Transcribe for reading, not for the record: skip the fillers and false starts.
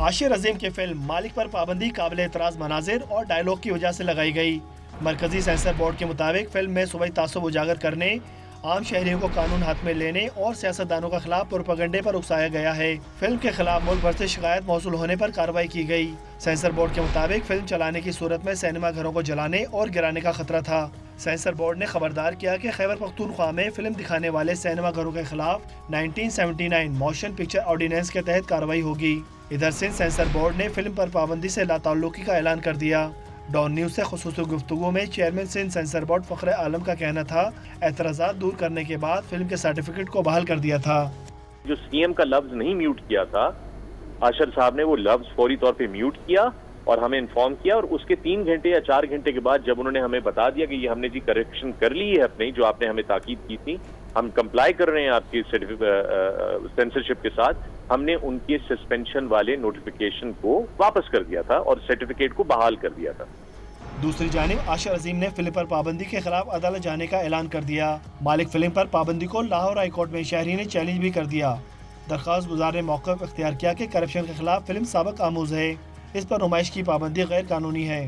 आशिर अजीम की फिल्म मालिक पर पाबंदी काबिल एतराज़ मनाजिर और डायलॉग की वजह से लगाई गई। मरकजी सेंसर बोर्ड के मुताबिक फिल्म में सूबाई तासुब उजागर करने, आम शहरियों को कानून हाथ में लेने और सियासतदानों का खिलाफ प्रोपेगेंडे पर उकसाया गया है। फिल्म के खिलाफ मुल्क भर से शिकायत मौसूल होने पर कार्रवाई की गई। सेंसर बोर्ड के मुताबिक फिल्म चलाने की सूरत में सिनेमा घरों को जलाने और गिराने का खतरा था। सेंसर बोर्ड ने खबरदार किया कि खैबर पख्तूनख्वा में फिल्म दिखाने वाले सिनेमा घरों के खिलाफ 1979 मोशन पिक्चर ऑर्डिनेंस के तहत कार्रवाई होगी। इधर सिंध सेंसर बोर्ड ने फिल्म पर पाबंदी से लाताल्लुकी का ऐलान कर दिया। डॉन न्यूज़ से खुसूसी गुफ्तगू में चेयरमैन सिंध सेंसर बोर्ड फखर आलम का कहना था, एतराज़ात दूर करने के बाद फिल्म के सर्टिफिकेट को बहाल कर दिया था। जो सीएम का लफ्ज नहीं म्यूट किया था, आशर साहब ने वो लफ्ज फौरी तौर पे म्यूट किया और हमें इन्फॉर्म किया, और उसके 3 घंटे या 4 घंटे के बाद जब उन्होंने हमें बता दिया कि ये हमने जी करेक्शन कर ली है अपनी, जो आपने हमें ताकीद की थी, हम कंप्लाई कर रहे हैं आपकी सेंसरशिप के साथ, हमने उनके सस्पेंशन वाले नोटिफिकेशन को वापस कर दिया था और सर्टिफिकेट को बहाल कर दिया था। दूसरी जानिब आशिर अजीम ने फिल्म पर पाबंदी के खिलाफ अदालत जाने का ऐलान कर दिया। मालिक फिल्म पर पाबंदी को लाहौर हाई कोर्ट में शहरी ने चैलेंज भी कर दिया। दरख्वास्त गुजार ने मौक़िफ़ इख्तियार किया कि करप्शन के खिलाफ फिल्म साबिक आमूज है, इस पर नुमाइश की पाबंदी गैर कानूनी है।